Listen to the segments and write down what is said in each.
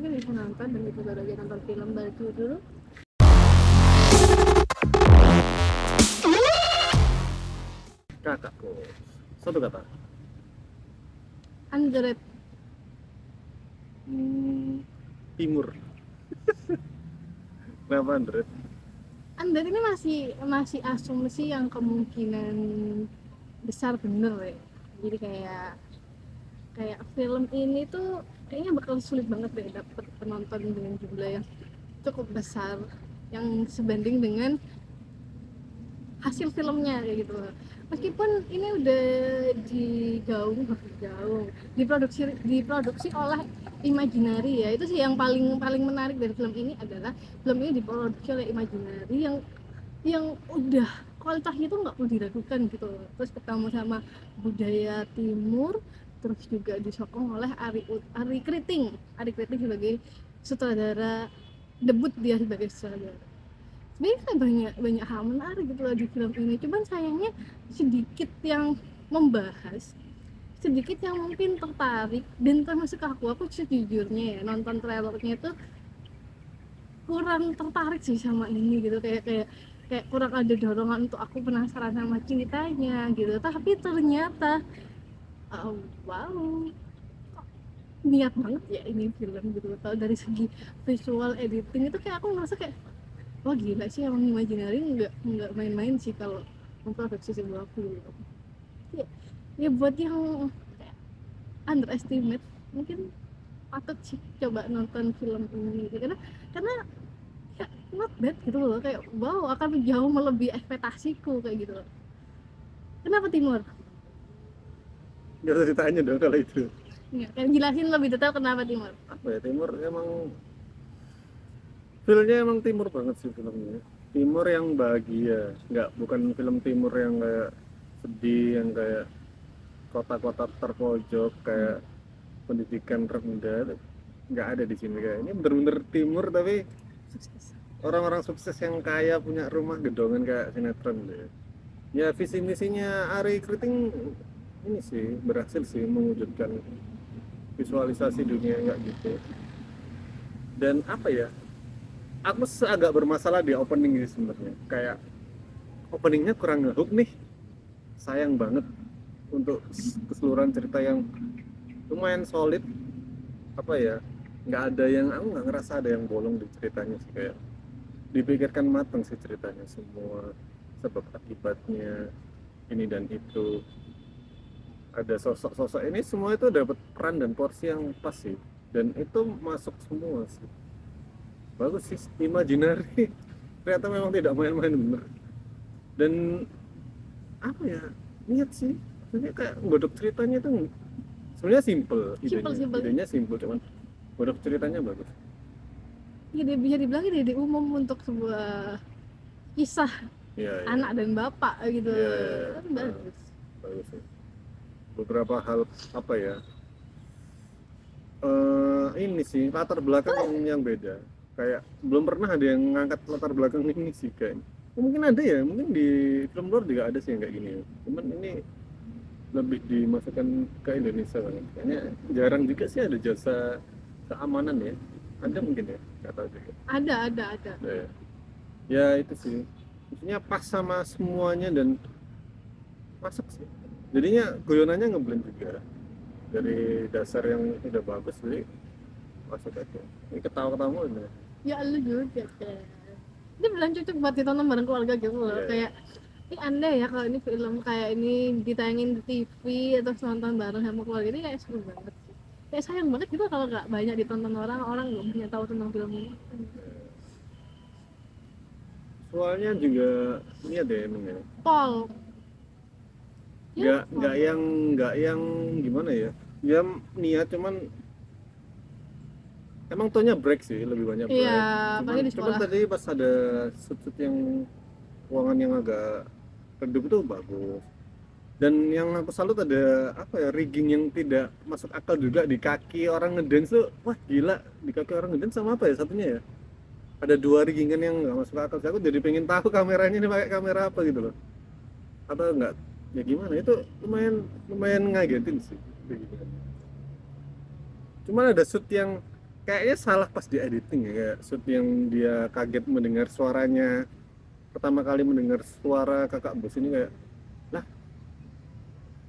akhirnya bisa nonton dan itu baru aja nonton film baju dulu. Kakakku, satu kata. Underrated. Timur. Kenapa Andre? Underrated ini masih asumsi yang kemungkinan besar bener ya. Jadi kayak film ini tuh kayaknya bakal sulit banget deh dapet penonton dengan jumlah yang cukup besar yang sebanding dengan hasil filmnya kayak gitu. Meskipun ini udah digaung diproduksi oleh Imaginary ya, itu sih yang paling menarik dari film ini adalah film ini diproduksi oleh Imaginary yang udah kualitasnya itu nggak perlu diragukan gitu. Terus ketemu sama budaya timur, terus juga disokong oleh Ari Kriting sebagai sutradara debut dia sebagai sutradara. Sebenarnya kan banyak hal menarik gitu loh di film ini, cuman sayangnya sedikit yang membahas, sedikit yang mungkin tertarik, dan termasuk aku sejujurnya ya nonton trailernya itu kurang tertarik sih sama ini gitu, kayak kurang ada dorongan untuk aku penasaran sama ceritanya gitu. Tapi ternyata wow, niat banget ya ini film gitu. Kalau dari segi visual editing itu kayak aku ngerasa kayak wah gila sih, emang Imaginary nggak main-main sih kalau memproduksi sebuah film ya, ya buat yang kayak underestimate mungkin patut sih coba nonton film ini gitu. Karena ya not bad gitu loh, kayak wow akan jauh melebihi ekspektasiku kayak gitu loh. Kenapa Timur? Gak usah ditanya dong kalau itu. Ya, kan jelasin lebih detail kenapa Timur. Apa ya, Timur emang filmnya emang timur banget sih filmnya. Timur yang bahagia, bukan film timur yang kayak sedih, yang kayak kota-kota terpojok, kayak pendidikan rendah. Nggak ada di sini kayak ini bener-bener timur tapi Sukses. orang-orang sukses yang kaya punya rumah gedongan kayak sinetron deh. Ya visi misinya Ari Kriting ini sih berhasil sih mewujudkan visualisasi dunia kayak gitu. Dan apa ya? Aku agak bermasalah di opening ini sebenarnya. Kayak openingnya kurang ngehook nih. Sayang banget untuk keseluruhan cerita yang lumayan solid. Apa ya? Nggak ada yang, aku nggak ngerasa ada yang bolong di ceritanya sih, kayak dipikirkan matang sih ceritanya semua, sebab akibatnya ini dan itu, ada sosok-sosok ini semua itu dapat peran dan porsi yang pas sih, dan itu masuk semua sih. Bagus sih Imaginary. Ternyata memang tidak main-main bener, dan apa ya, niat sih, maksudnya kayak godok ceritanya itu sebenarnya simple. Idenya simple, cuman godok ceritanya bagus. Ya dia bisa dibilang ide umum untuk sebuah kisah Ya. Anak dan bapak gitu. Ya. Bagus sih. Beberapa hal apa ya, ini sih latar belakang yang beda, kayak belum pernah ada yang ngangkat latar belakang ini sih kayaknya. Mungkin ada ya, mungkin di film luar juga ada sih yang kayak gini ya. Cuman ini lebih dimasukkan ke Indonesia kan. Kayaknya jarang juga sih ada jasa keamanan ya. Ada mungkin ya, nggak tahu juga. Ada. Ya itu sih, maksudnya pas sama semuanya dan masuk sih. Jadinya guyonannya ngeblend juga dari dasar yang udah bagus, jadi masuk aja. Ini ketawa-ketawa ini. Ya lu juga kan. Ini bilang cocok buat ditonton bareng keluarga gitu loh. Yeah. Kayak ini aneh ya kalau ini film kayak ini ditayangin di TV atau nonton bareng sama keluarga, ini kayak seru banget sih. Kayak sayang banget gitu kalau nggak banyak ditonton orang nggak punya tahu tentang film ini. Soalnya juga ini ada emang ya. Paul. Nggak yang gimana ya? Ya niat, cuman emang tonnya break sih, lebih banyak break. Iya, Cuman tadi pas ada shoot yang ruangan yang agak redup itu bagus. Dan yang aku salut ada apa ya, rigging yang tidak masuk akal juga di kaki orang ngedance tuh. Wah gila, di kaki orang ngedance sama apa ya satunya ya? Ada 2 riggingan yang nggak masuk akal. Aku jadi pengen tahu kameranya ini pakai kamera apa gitu loh. Atau enggak? Ya gimana? Itu lumayan ngagetin sih. Cuman ada shoot yang kayaknya salah pas di editing ya, kayak shoot yang dia kaget mendengar suaranya, pertama kali mendengar suara kakak bos ini kayak lah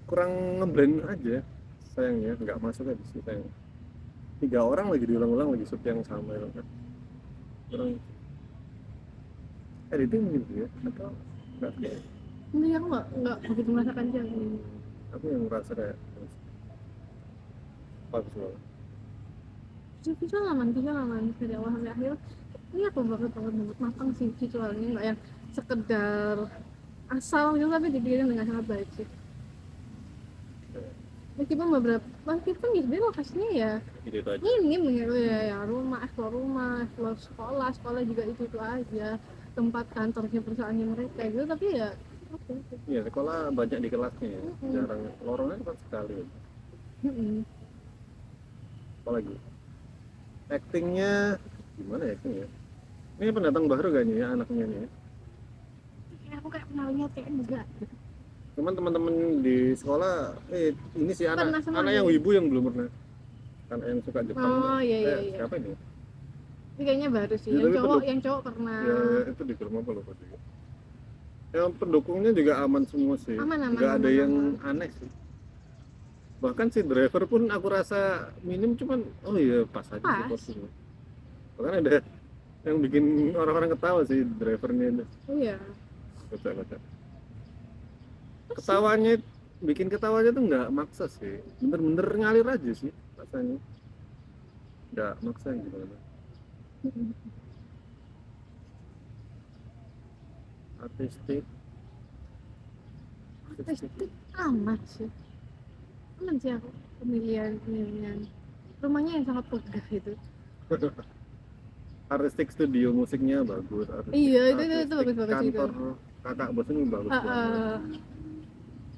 kurang ngeblend aja, sayangnya nggak masuk aja sih sayang. 3 orang lagi diulang-ulang lagi shoot yang sama ya kan, kurang editing gitu ya atau nggak kayak Ini aku nggak begitu merasakan sih aku. aku yang merasa kayak bagus banget. Visual aman dari awal sampai akhir. Ini aku banget matang sih visualnya, nggak yang sekedar asal gitu, tapi dibikin dengan sangat baik sih. Meskipun ya sebenarnya lokasinya ya Gitu itu aja. minim gitu ya rumah, explore sekolah juga itu aja, tempat kantornya perusahaannya mereka gitu, tapi ya oke. Iya sekolah banyak di kelasnya ya, Mm-mm. jarang lorongnya cuma sekali. Mm-mm. Apalagi actingnya gimana ya actingnya? Ini pendatang baru kayaknya ya anaknya nih ya. Kayak aku kayak pernah lihat kayak enggak gitu. Cuman teman-teman di sekolah ini sih Pernah anak semua yang nih. wibu yang belum pernah, anak yang suka Jepang. Oh iya Siapa ini? ini kayaknya baru sih, Ya, yang tapi cowok penduk- pernah. Ya itu di film apa loh tadi? Yang pendukungnya juga aman semua sih, Aman, nggak ada aman, yang aman. aneh sih. Bahkan si driver pun aku rasa minim, cuman oh iya pas aja sih Pas. porsinya. Bahkan ada yang bikin orang-orang ketawa sih drivernya itu. Iya. Kocak-kocak. Ketawanya bikin ketawanya tuh nggak maksa sih, bener-bener ngalir aja sih rasanya, nggak maksa gitu. Artistik Artistik amat sih. Aman sih aku pemilihan rumahnya yang sangat megah itu. artistik studio musiknya bagus, Iya, itu bagus itu. kantor kakak bos ini bagus Ah, banget. ah.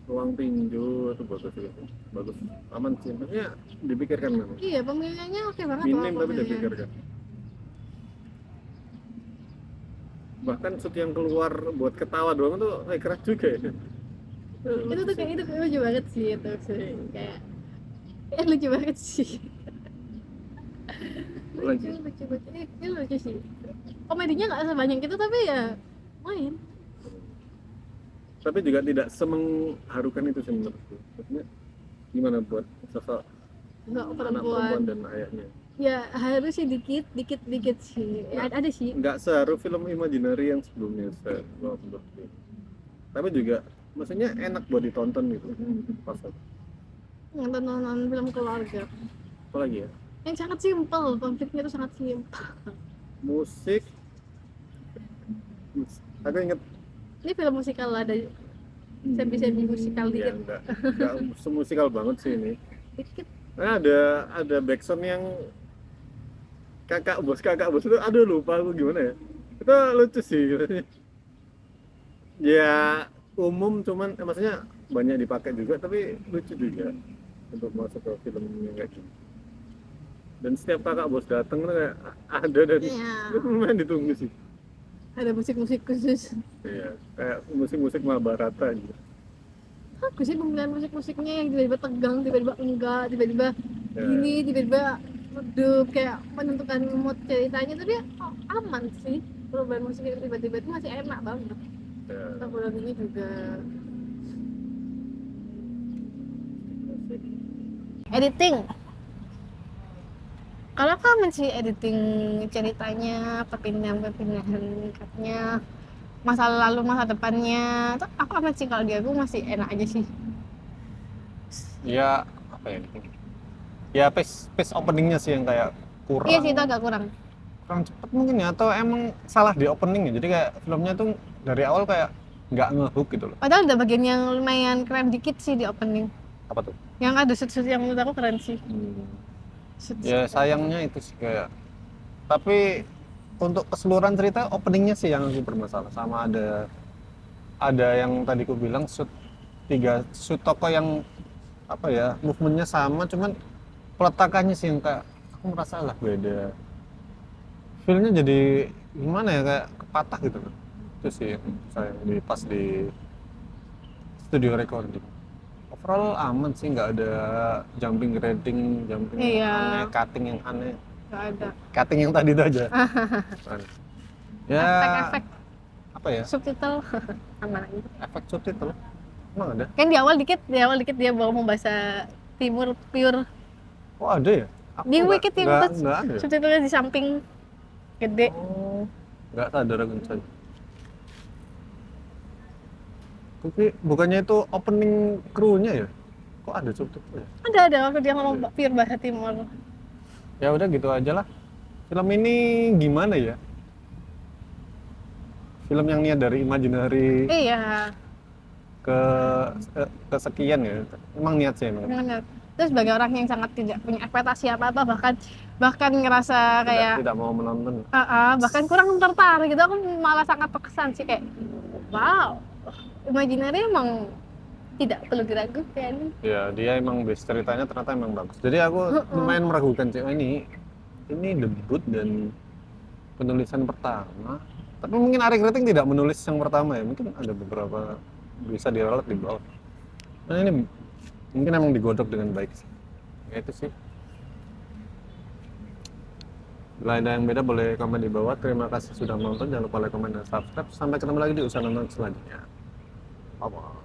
Ruang tinju itu bagus juga, bagus, aman sih, maksudnya dipikirkan memang Iya, pemilihannya oke banget minim loh tapi pemilihan. dipikirkan. Bahkan shoot yang keluar buat ketawa doang tuh keras juga ya. Itu tuh kayak itu lucu banget sih itu sih. Kayak lucu banget sih. Lagi. lucu ini lucu sih. Komedinya nggak sebanyak itu tapi ya main. Tapi juga tidak semengharukan itu sih menurutku. Maksudnya gimana buat sosok Nggak anak perempuan. perempuan dan ayahnya, Ya harus sih dikit sih. Ada sih. nggak seharu film Imaginary yang sebelumnya kalau menurutku. Tapi juga maksudnya enak buat ditonton gitu pas Nonton film keluarga. apa lagi ya, Yang sangat simpel, konfliknya itu sangat simpel. musik aku inget Ini film musikal ada semi musikal ya dikit. nggak semusikal banget sih ini. Dikit. Nah, ada backsound yang kakak bos itu aduh lupa aku gimana ya, itu lucu sih ya umum cuman maksudnya banyak dipakai juga tapi lucu juga untuk masuk ke film yang kayak gini. Dan setiap kakak bos datang tuh kayak ada dan Iya. itu lumayan ditunggu sih. Ada musik khusus. Iya, kayak musik Mahabharata gitu. Bagus sih pemilihan musiknya yang tiba-tiba tegang, tiba-tiba enggak, tiba-tiba Ya. gini, tiba-tiba redup, kayak menentukan mood ceritanya. Tapi ya aman sih, perubahan musik yang tiba-tiba itu masih enak banget. Ya. Lagu-lagunya juga. Editing. Kalau kamu sih editing ceritanya, perpindahan cutnya, masa lalu masa depannya, tuh aku amat sih, kalau di aku masih enak aja sih. Ya apa ya? Ya pace openingnya sih yang kayak kurang. Iya sih, itu agak kurang. Kurang cepet mungkin ya, atau emang salah di openingnya. Jadi kayak filmnya tuh dari awal kayak nggak ngehook gitu loh. Padahal ada bagian yang lumayan keren dikit sih di opening. Apa tuh? Yang ada shoot-shoot yang menurut aku keren sih. Shoot-shoot. Ya sayangnya itu sih kayak. Tapi untuk keseluruhan cerita openingnya sih yang bermasalah. Sama ada yang tadi ku bilang shoot toko yang apa ya, movementnya sama cuman peletakannya sih yang kayak aku merasa lah beda. Feelnya jadi gimana ya, kayak kepatah gitu loh. Itu sih yang saya pas di studio recording. Overall aman sih, nggak ada jumping Iya. aneh, cutting yang aneh. nggak ada. Cutting yang tadi itu aja. Ya, Efek-efek apa ya? subtitle aman aja. Efek subtitle. Emang ada? Kan di awal dikit dia bawa bahasa timur pure. Oh ada ya? Aku Di Wiki Timur nggak ada. subtitlenya di samping gede. Oh, nggak sadar aku coy. Tapi bukannya itu opening crew-nya ya? Kok ada subtitle ya? Ada waktu dia ngomong pure bahasa timur. Ya udah gitu aja lah. Film ini gimana ya? Film yang niat dari imaginary Iya, ke kesekian ya. Emang niat sih emang. benar. Terus sebagai orang yang sangat tidak punya ekspektasi apa-apa, bahkan ngerasa kayak Tidak mau menonton. bahkan kurang tertarik gitu, aku malah sangat terkesan sih kayak wow, Imaginary emang tidak perlu diragukan. Ya dia emang base ceritanya ternyata emang bagus. Jadi aku lumayan meragukan sih, oh, ini debut dan penulisan pertama. Tapi mungkin Ari Kriting tidak menulis yang pertama ya, mungkin ada beberapa bisa diralat di bawah. Nah ini mungkin emang digodok dengan baik sih. Ya itu sih. Bila ada yang beda boleh komen di bawah. Terima kasih sudah menonton. Jangan lupa like, komen, dan subscribe. Sampai ketemu lagi di usaha nonton selanjutnya. Bye-bye.